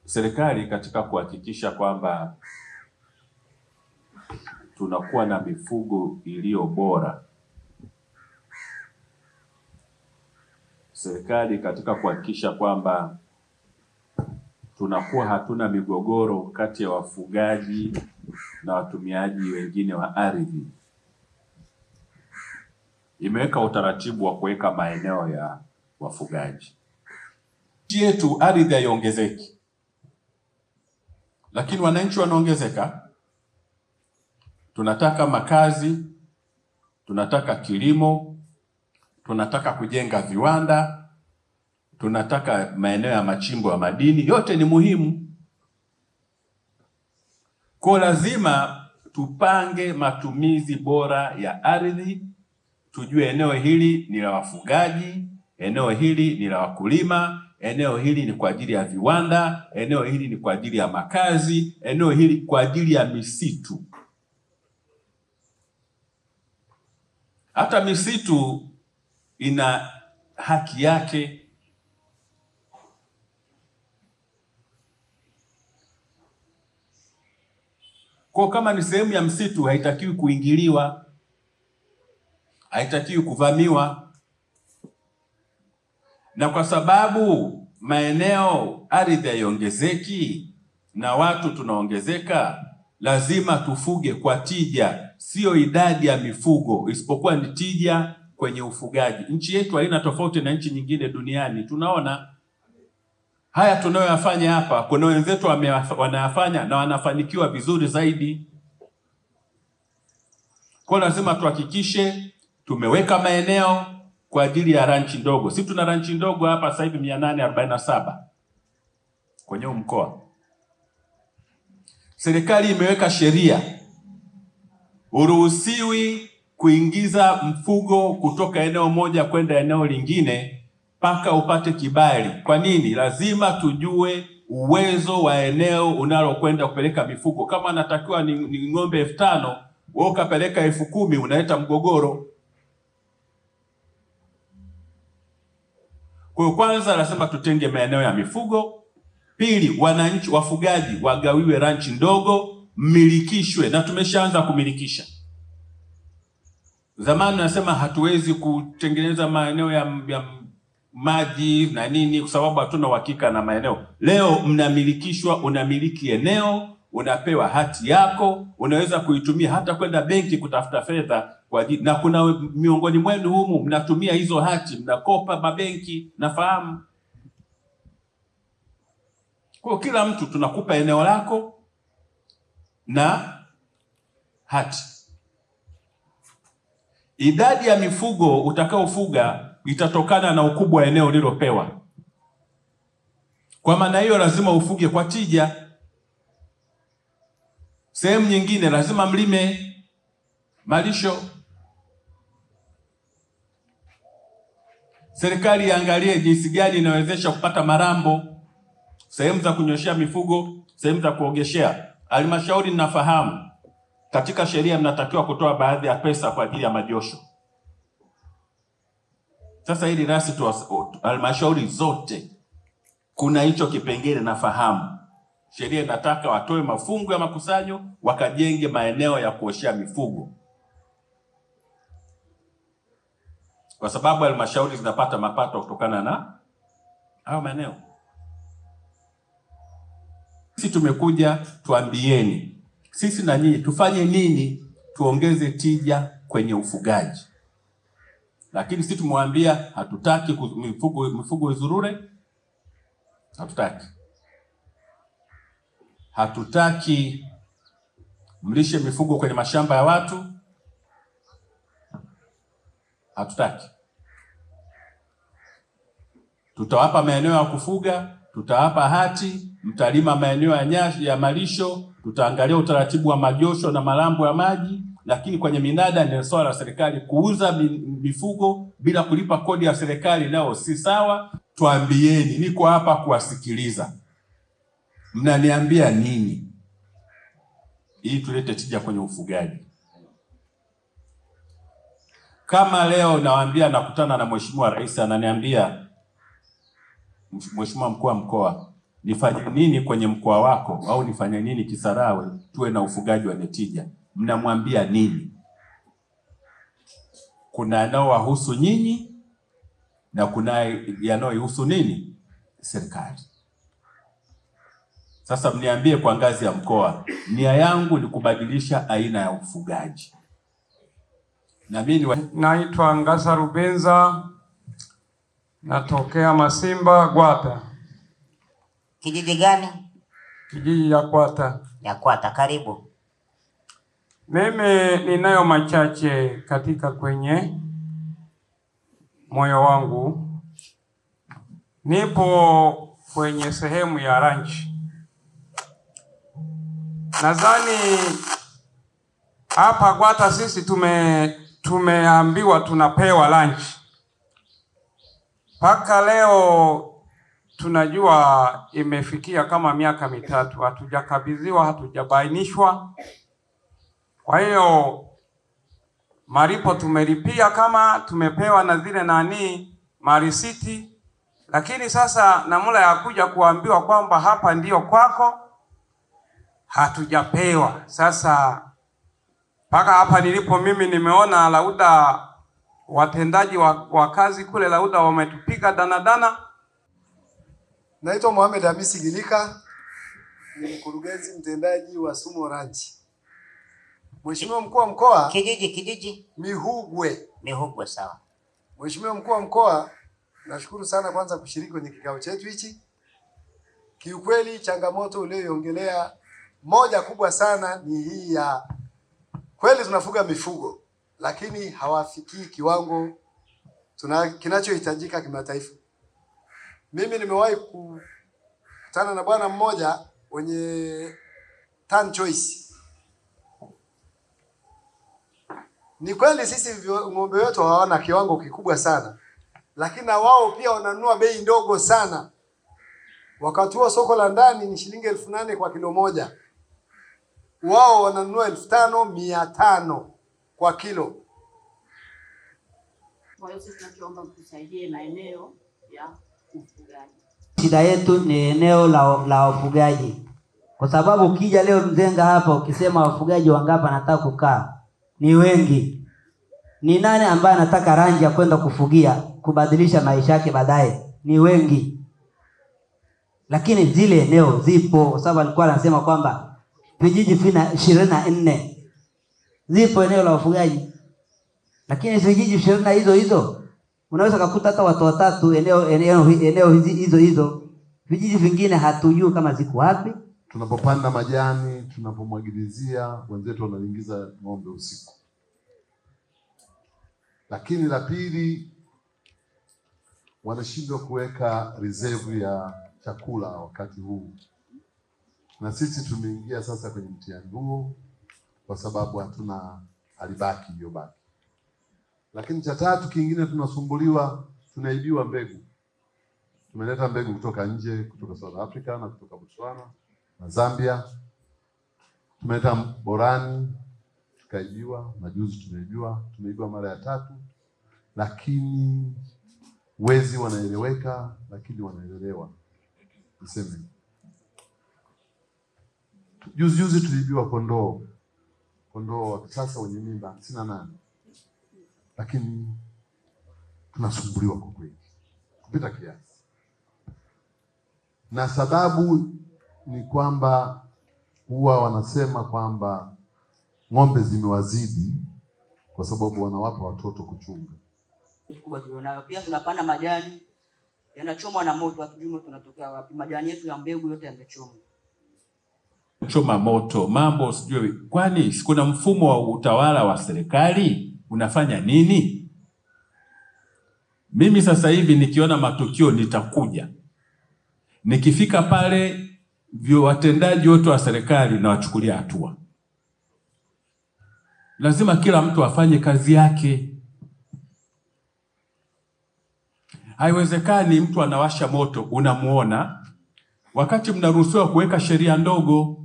Serikali katika kuhakikisha kwamba tunakuwa na mifugo iliyo bora, serikali katika kuhakikisha kwamba tunakuwa hatuna migogoro kati ya wafugaji na watumiaji wengine wa ardhi, imeweka utaratibu wa kuweka maeneo ya wafugaji. Nchi yetu ardhi haiongezeki, lakini wananchi wanaongezeka. Tunataka makazi, tunataka kilimo, tunataka kujenga viwanda, tunataka maeneo ya machimbo ya madini, yote ni muhimu. Kwa lazima tupange matumizi bora ya ardhi, tujue eneo hili ni la wafugaji, eneo hili ni la wakulima, eneo hili ni kwa ajili ya viwanda, eneo hili ni kwa ajili ya makazi, eneo hili kwa ajili ya misitu. Hata misitu ina haki yake. Kwa kama ni sehemu ya msitu, haitakiwi kuingiliwa, haitakiwi kuvamiwa. Na kwa sababu maeneo ardhi haiongezeki na watu tunaongezeka, lazima tufuge kwa tija, sio idadi ya mifugo, isipokuwa ni tija kwenye ufugaji. Nchi yetu haina tofauti na nchi nyingine duniani. Tunaona haya tunayoyafanya hapa, kuna wenzetu wanayafanya na wanafanikiwa vizuri zaidi. Kwa lazima tuhakikishe tumeweka maeneo kwa ajili ya ranchi ndogo. Sisi tuna ranchi ndogo hapa sasa hivi 847 kwenye mkoa. Serikali imeweka sheria, uruhusiwi kuingiza mfugo kutoka eneo moja kwenda eneo lingine mpaka upate kibali. Kwa nini? Lazima tujue uwezo wa eneo unalokwenda kupeleka mifugo. Kama natakiwa ni ng'ombe 5,000, wewe ukapeleka 10,000, unaleta mgogoro. Kwa kwanza lazima tutenge maeneo ya mifugo. Pili, wananchi wafugaji wagawiwe ranchi ndogo, milikishwe, na tumeshaanza kumilikisha. Zamani nasema hatuwezi kutengeneza maeneo ya maji na nini kwa sababu hatuna uhakika na maeneo. Leo mnamilikishwa, unamiliki eneo, unapewa hati yako, unaweza kuitumia hata kwenda benki kutafuta fedha kwa ajili, na kuna miongoni mwenu humu mnatumia hizo hati, mnakopa mabenki, nafahamu. Kwa kila mtu tunakupa eneo lako na hati. Idadi ya mifugo utakaofuga itatokana na ukubwa wa eneo ulilopewa. Kwa maana hiyo lazima ufuge kwa tija. Sehemu nyingine lazima mlime malisho. Serikali iangalie jinsi gani inawezesha kupata marambo, sehemu za kunyoshea mifugo, sehemu za kuogeshea. Halmashauri ninafahamu katika sheria mnatakiwa kutoa baadhi ya pesa kwa ajili ya majosho. Sasa hili rasi tu halmashauri zote kuna hicho kipengele, nafahamu. Sheria inataka watoe mafungu ya makusanyo wakajenge maeneo ya kuoshea mifugo, kwa sababu halmashauri zinapata mapato kutokana na hayo maeneo. Sisi tumekuja tuambieni, sisi na nyinyi tufanye nini tuongeze tija kwenye ufugaji. Lakini sisi tumwambia hatutaki mifugo izurure, hatutaki mlishe mifugo kwenye mashamba ya watu, hatutaki. Tutawapa maeneo ya kufuga, tutawapa hati, mtalima maeneo ya nyasi ya malisho, tutaangalia utaratibu wa majosho na malambo ya maji. Lakini kwenye minada ni swala la serikali kuuza mifugo bila kulipa kodi ya serikali, nao si sawa. Tuambieni, niko hapa kuwasikiliza. Mnaniambia nini ili tulete tija kwenye ufugaji? Kama leo nawaambia nakutana na Mheshimiwa Rais, ananiambia, Mheshimiwa mkuu wa mkoa, nifanye nini kwenye mkoa wako au nifanye nini Kisarawe tuwe na ufugaji wa tija, mnamwambia nini? Kuna yanayowahusu nyinyi na kuna yanayohusu nini serikali. Sasa mniambie kwa ngazi ya mkoa, nia yangu ni kubadilisha aina ya ufugaji. Na mimi naitwa Ngasa Rubenza, natokea Masimba Gwata. Kijiji gani? Kijiji ya Gwata. Ya Gwata, karibu. Mimi ninayo machache katika kwenye moyo wangu. Nipo kwenye sehemu ya ranch. Nadhani hapa Gwata sisi tumeambiwa tunapewa lunch. Mpaka leo tunajua imefikia kama miaka mitatu hatujakabidhiwa, hatujabainishwa. Kwa hiyo malipo tumelipia kama tumepewa na zile marisiti, lakini sasa namna ya kuja kuambiwa kwamba hapa ndiyo kwako hatujapewa. Sasa mpaka hapa nilipo mimi nimeona lauda watendaji wa kazi kule lauda wametupiga danadana. Naitwa Mohamed Hamisi Gilika, ni mkurugenzi mtendaji wa Sumo Ranch. Mheshimiwa mkuu wa mkoa, kijiji Mihugwe, sawa. Mheshimiwa mkuu wa mkoa, nashukuru sana kwanza kushiriki kwenye kikao chetu hichi. Kiukweli changamoto uliyoiongelea moja kubwa sana ni hii ya kweli tunafuga mifugo lakini hawafikii kiwango kinachohitajika kimataifa. Mimi nimewahi kukutana na bwana mmoja wenye Tan Choice. Ni kweli sisi ng'ombe wetu hawana kiwango kikubwa sana, lakini na wao pia wananunua bei ndogo sana. Wakati huo soko la ndani ni shilingi 8,000 kwa kilo moja. Wao wananunua 5,500 kwa kilo. Kwa hiyo sisi tunachoomba mtusaidie na eneo ya ufugaji. Shida yetu ni eneo la wafugaji. Kwa sababu ukija leo Mzenga hapa ukisema wafugaji wangapi anataka kukaa, ni wengi. Ni nani ambaye anataka rangi ya kwenda kufugia, kubadilisha maisha yake baadaye? Ni wengi. Lakini zile eneo zipo, kwa sababu alikuwa anasema kwamba vijiji 24 zipo eneo la wafugaji. Lakini vijiji 20 hizo unaweza kukuta hata watu watatu eneo hizo. Vijiji vingine hatujui kama ziko wapi. Tunapopanda majani, tunapomwagilizia, wenzetu wanaingiza ng'ombe usiku. Lakini la pili, wanashindwa kuweka reserve ya chakula wakati huu. Na sisi tumeingia sasa kwenye mtihani huo kwa sababu hatuna alibaki iliyobaki. Lakini cha tatu kingine, tunasumbuliwa, tunaibiwa mbegu. Tumeleta mbegu kutoka nje, kutoka South Africa na kutoka Botswana na Zambia. Tumeleta borani, tukaibiwa, na juzi tumeibiwa mara ya 3. Lakini wezi wanaeleweka, lakini wanaelelewa. Niseme juzi tuliibiwa kondoo wa kisasa wenye mimba 58. Lakini tunasumbuliwa kwa kweli kupita kiasi, na sababu ni kwamba huwa wanasema kwamba ng'ombe zimewazidi kwa sababu wanawapa watoto kuchunga. Pia tunapanda majani yanachomwa na moto, hatujui moto unatokea wapi. Majani yetu ya mbegu yote yamechomwa. Choma moto, mambo sijui. Kwani kuna mfumo wa utawala wa serikali unafanya nini? Mimi sasa hivi nikiona matukio nitakuja. Nikifika pale watendaji wote wa serikali na wachukulia hatua. Lazima kila mtu afanye kazi yake. Haiwezekani mtu anawasha moto unamuona wakati mnaruhusiwa kuweka sheria ndogo.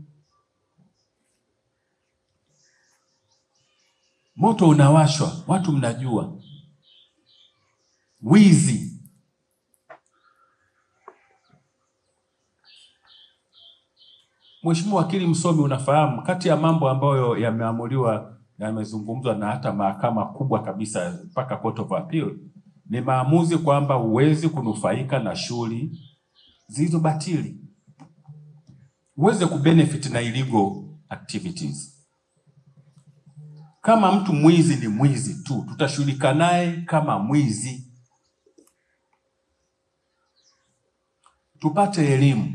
Moto unawashwa, watu mnajua. Wizi. Mheshimiwa Wakili msomi, unafahamu kati ya mambo ambayo yameamuliwa, yamezungumzwa na hata mahakama kubwa kabisa mpaka Court of Appeal, ni maamuzi kwamba huwezi kunufaika na shughuli zilizo batili, uweze kubenefit na illegal activities. Kama mtu mwizi ni mwizi tu, tutashughulika naye kama mwizi. Tupate elimu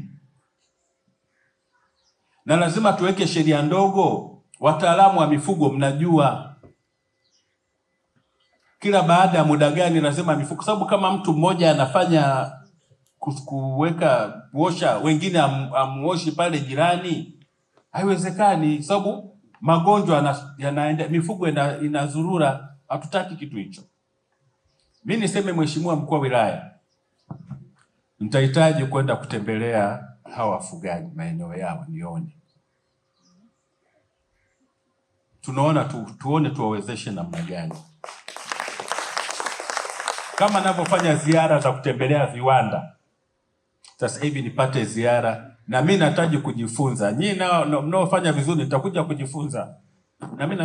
na lazima tuweke sheria ndogo. Wataalamu wa mifugo, mnajua kila baada ya muda gani lazima mifugo, sababu kama mtu mmoja anafanya kuweka kuosha, wengine amuoshi pale jirani, haiwezekani, sababu magonjwa yanaenda, mifugo inazurura. Hatutaki kitu hicho. Mimi niseme, Mheshimiwa Mkuu wa Wilaya, nitahitaji kwenda kutembelea hawa wafugaji maeneo yao nione. Tuone tuwawezeshe namna gani. Kama ninavyofanya ziara za kutembelea viwanda, sasa hivi nipate ziara, na mimi nataji kujifunza. Nyinyi mnaofanya vizuri nitakuja kujifunza. Na mimi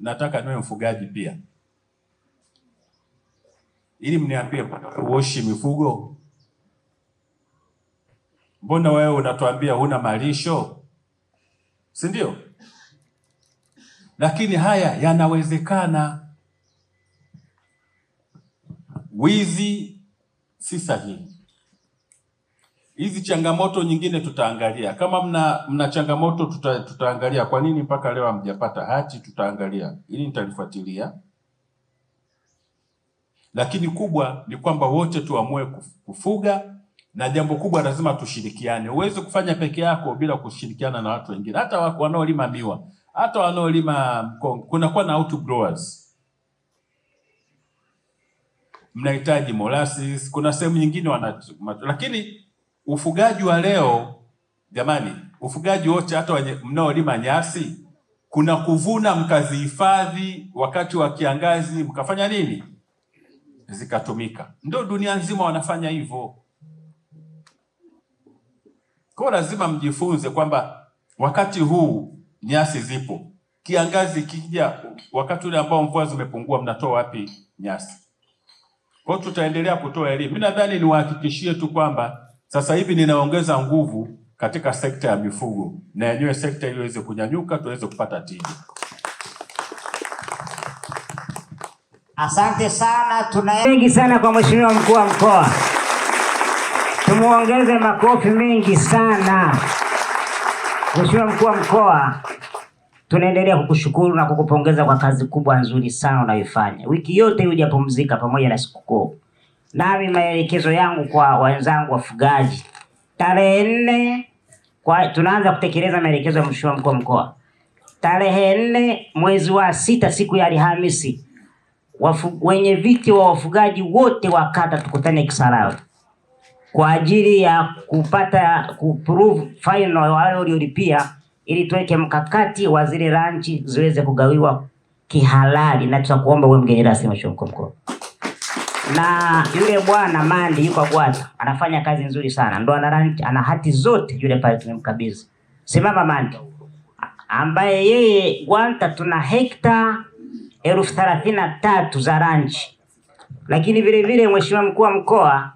nataka niwe mfugaji pia. Ili mniambie, uoshi mifugo? Mbona wewe unatuambia huna malisho? Si ndio? Lakini haya yanawezekana. Wizi si sahihi. Hizi changamoto nyingine tutaangalia. Kama mna changamoto tutaangalia kwa nini mpaka leo hamjapata hati, tutaangalia. Ili nitalifuatilia. Lakini kubwa ni kwamba wote tuamue kufuga, na jambo kubwa lazima tushirikiane. Huwezi kufanya peke yako bila kushirikiana na watu wengine. Hata wanaolima miwa, hata wanaolima mkongo, kunakuwa na outgrowers. Mnahitaji molasses, kuna sehemu nyingine lakini ufugaji wa leo, jamani, ufugaji wote, hata mnaolima nyasi, kuna kuvuna mkazihifadhi, wakati wa kiangazi mkafanya nini? Zikatumika. Ndio dunia nzima wanafanya hivyo. Kwa lazima mjifunze kwamba wakati huu nyasi zipo, kiangazi kija, wakati ule ambao mvua zimepungua, mnatoa wapi nyasi? Kwa hiyo tutaendelea kutoa elimu. Mimi nadhani niwahakikishie tu kwamba sasa hivi ninaongeza nguvu katika sekta ya mifugo, na yenyewe sekta ile iweze kunyanyuka, tuweze kupata tija. Asante sana. Mengi sana kwa Mheshimiwa Mkuu wa Mkoa. Tumuongeze makofi mengi sana. Mheshimiwa Mkuu wa Mkoa, tunaendelea kukushukuru na kukupongeza kwa kazi kubwa nzuri sana unayoifanya. Wiki yote hujapumzika pamoja na sikukuu. Nami maelekezo yangu kwa wenzangu wafugaji, tarehe 4 tunaanza kutekeleza maelekezo ya Mheshimiwa Mkuu wa Mkoa. Tarehe 4 mwezi wa 6, siku ya Alhamisi, wenye viti wa wafugaji wote wa kata tukutane Kisarawe kwa ajili ya kuprove final wale waliolipia, ili tuweke mkakati wa zile ranchi ziweze kugawiwa kihalali, na tutakuomba uwe mgeni rasmi Mheshimiwa Mkuu wa Mkoa. Na yule bwana Mandi yuko Gwata, anafanya kazi nzuri sana. Ndo ana ranch, ana hati zote, yule pale tumemkabidhi. Simama Mandi. Ambaye yeye Gwata tuna hekta 33,000 za ranch. Lakini vile vile Mheshimiwa Mkuu wa Mkoa,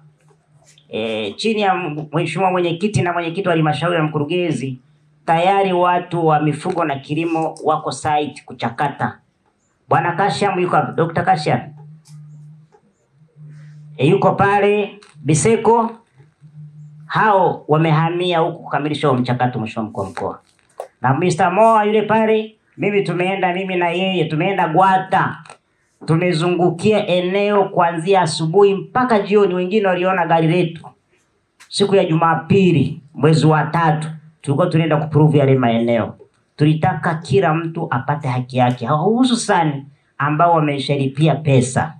chini ya Mheshimiwa mwenyekiti na mwenyekiti wa halmashauri ya mkurugenzi, tayari watu wa mifugo na kilimo wako site kuchakata. Bwana Kashiam yuko, Dr. Kashiam yuko pale Biseko, hao wamehamia huku kukamilisha mchakato Mheshimiwa Mkuu wa Mkoa. Na Mr. Moa yule pale, mimi na yeye tumeenda Gwata. Tumezungukia eneo kuanzia asubuhi mpaka jioni. Wengine waliona gari letu siku ya Jumapili mwezi wa 3, tulikuwa tunaenda kuprove yale maeneo. Tulitaka kila mtu apate haki yake, hususani ambao wameshalipia pesa.